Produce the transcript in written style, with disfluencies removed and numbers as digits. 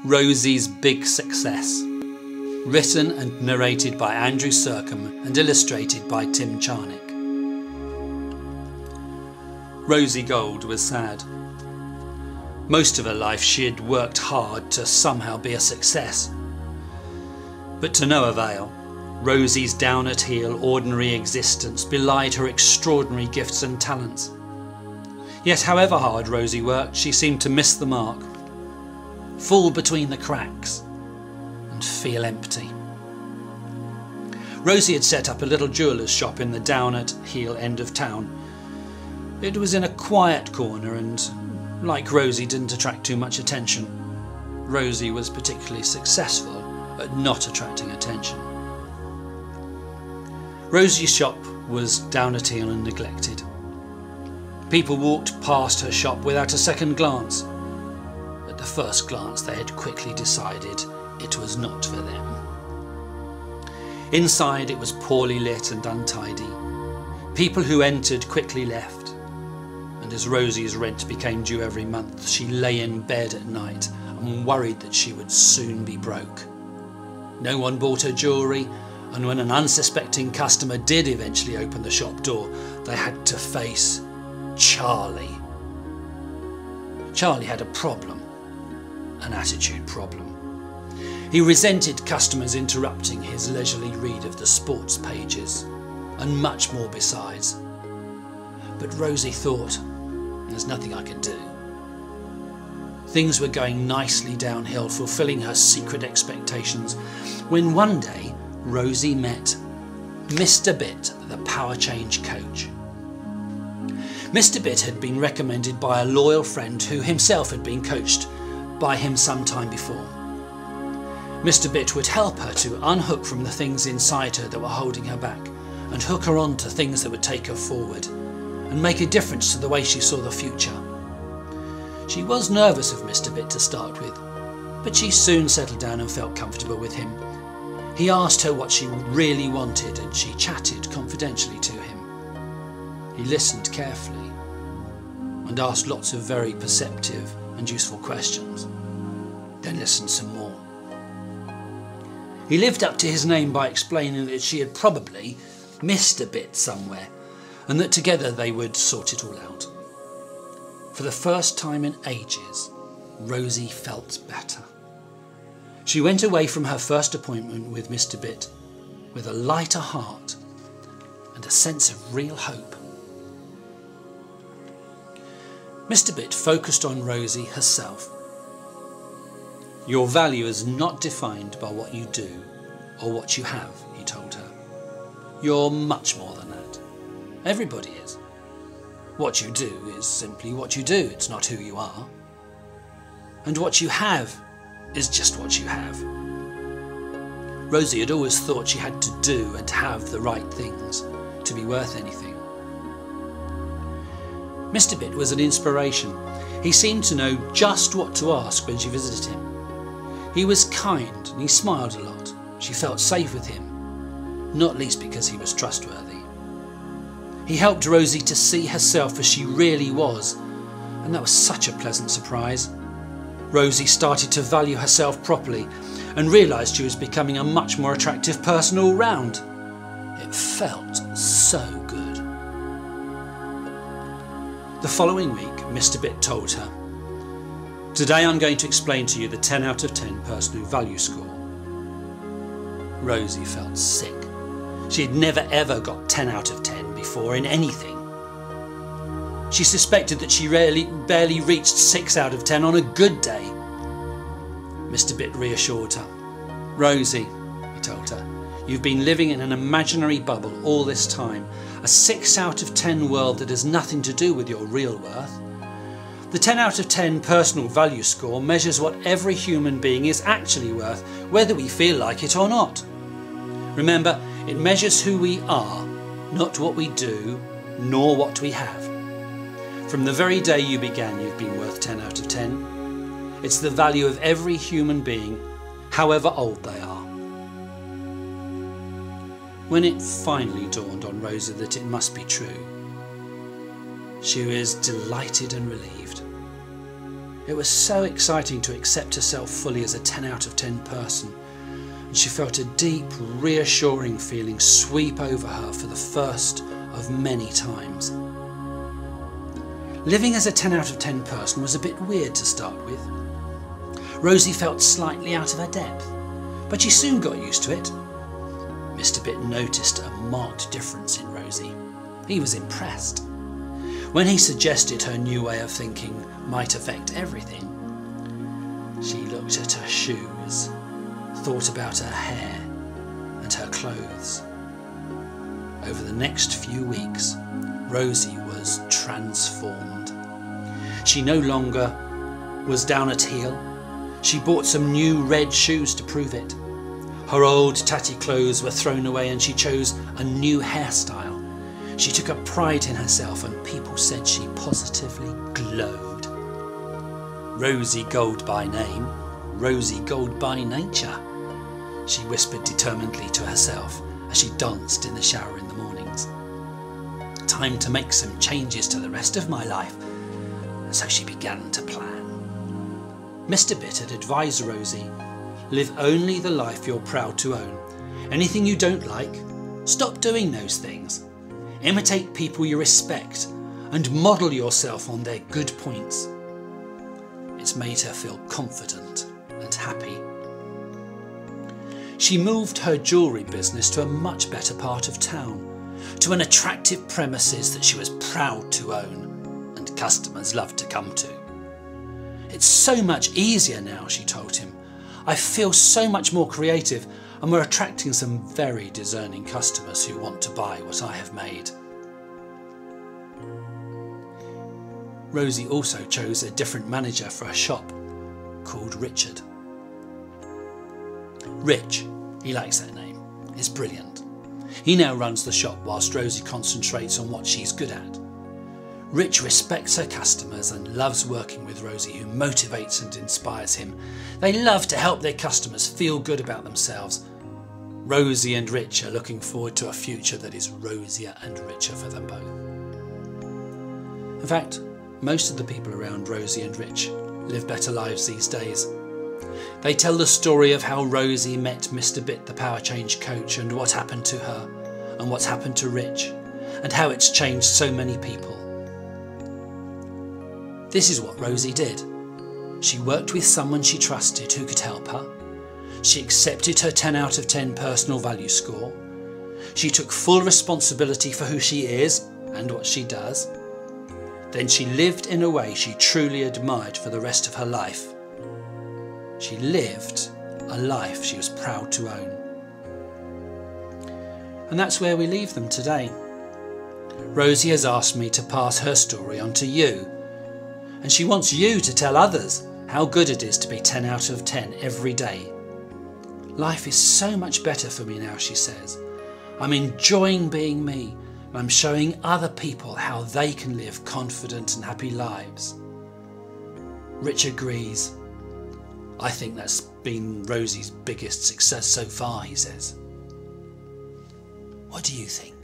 Rosie's Big Success. Written and narrated by Andrew Sercombe and illustrated by Tim Charnick. Rosie Gold was sad. Most of her life she had worked hard to somehow be a success. But to no avail. Rosie's down-at-heel, ordinary existence belied her extraordinary gifts and talents. Yet however hard Rosie worked, she seemed to miss the mark, fall between the cracks and feel empty. Rosie had set up a little jeweller's shop in the down-at-heel end of town. It was in a quiet corner and, like Rosie, didn't attract too much attention. Rosie was particularly successful at not attracting attention. Rosie's shop was down-at-heel and neglected. People walked past her shop without a second glance. At the first glance they had quickly decided it was not for them. Inside it was poorly lit and untidy. People who entered quickly left. And as Rosie's rent became due every month, she lay in bed at night and worried that she would soon be broke. No one bought her jewellery, and when an unsuspecting customer did eventually open the shop door, they had to face Charlie. Charlie had a problem, an attitude problem. He resented customers interrupting his leisurely read of the sports pages, and much more besides. But Rosie thought, there's nothing I can do. Things were going nicely downhill, fulfilling her secret expectations, when one day Rosie met Mr. Bitt, the Powerchange coach. Mr. Bitt had been recommended by a loyal friend who himself had been coached by him some time before. Mr. Bitt would help her to unhook from the things inside her that were holding her back and hook her on to things that would take her forward and make a difference to the way she saw the future. She was nervous of Mr. Bitt to start with, but she soon settled down and felt comfortable with him. He asked her what she really wanted and she chatted confidentially to him. He listened carefully and asked lots of very perceptive and useful questions, then listened some more. He lived up to his name by explaining that she had probably missed a bit somewhere and that together they would sort it all out. For the first time in ages, Rosie felt better. She went away from her first appointment with Mr. Bitt with a lighter heart and a sense of real hope. Mr. Bitt focused on Rosie herself. Your value is not defined by what you do or what you have, he told her. You're much more than that. Everybody is. What you do is simply what you do, it's not who you are. And what you have is just what you have. Rosie had always thought she had to do and have the right things to be worth anything. Mr. Bitt was an inspiration. He seemed to know just what to ask when she visited him. He was kind and he smiled a lot. She felt safe with him, not least because he was trustworthy. He helped Rosie to see herself as she really was, and that was such a pleasant surprise. Rosie started to value herself properly and realised she was becoming a much more attractive person all round. It felt so good. The following week, Mr. Bitt told her, "Today I'm going to explain to you the 10 out of 10 personal value score." Rosie felt sick. She had never ever got 10 out of 10 before in anything. She suspected that she barely reached 6 out of 10 on a good day. Mr. Bitt reassured her. "Rosie," he told her, "you've been living in an imaginary bubble all this time, a 6 out of 10 world that has nothing to do with your real worth. The 10 out of 10 personal value score measures what every human being is actually worth, whether we feel like it or not. Remember, it measures who we are, not what we do, nor what we have. From the very day you began, you've been worth 10 out of 10. It's the value of every human being, however old they are." When it finally dawned on Rosie that it must be true, she was delighted and relieved. It was so exciting to accept herself fully as a 10 out of 10 person, and she felt a deep, reassuring feeling sweep over her for the first of many times. Living as a 10 out of 10 person was a bit weird to start with. Rosie felt slightly out of her depth, but she soon got used to it. Mr. Bitt noticed a marked difference in Rosie. He was impressed. When he suggested her new way of thinking might affect everything, she looked at her shoes, thought about her hair and her clothes. Over the next few weeks, Rosie was transformed. She no longer was down at heel. She bought some new red shoes to prove it. Her old tatty clothes were thrown away and she chose a new hairstyle. She took a pride in herself and people said she positively glowed. Rosie Gold by name, Rosie Gold by nature, she whispered determinedly to herself as she danced in the shower in the mornings. Time to make some changes to the rest of my life, and so she began to plan. Mr. Bitt had advised Rosie, live only the life you're proud to own. Anything you don't like, stop doing those things. Imitate people you respect and model yourself on their good points. It's made her feel confident and happy. She moved her jewellery business to a much better part of town, to an attractive premises that she was proud to own and customers loved to come to. It's so much easier now, she told him. I feel so much more creative and we're attracting some very discerning customers who want to buy what I have made. Rosie also chose a different manager for a shop called Richard. Rich, he likes that name, is brilliant. He now runs the shop whilst Rosie concentrates on what she's good at. Rich respects her customers and loves working with Rosie, who motivates and inspires him. They love to help their customers feel good about themselves. Rosie and Rich are looking forward to a future that is rosier and richer for them both. In fact, most of the people around Rosie and Rich live better lives these days. They tell the story of how Rosie met Mr. Bitt, the Powerchange coach, and what happened to her and what's happened to Rich, and how it's changed so many people. This is what Rosie did. She worked with someone she trusted who could help her. She accepted her 10 out of 10 personal value score. She took full responsibility for who she is and what she does. Then she lived in a way she truly admired for the rest of her life. She lived a life she was proud to own. And that's where we leave them today. Rosie has asked me to pass her story on to you. And she wants you to tell others how good it is to be 10 out of 10 every day. Life is so much better for me now, she says. I'm enjoying being me, and I'm showing other people how they can live confident and happy lives. Rich agrees. I think that's been Rosie's biggest success so far, he says. What do you think?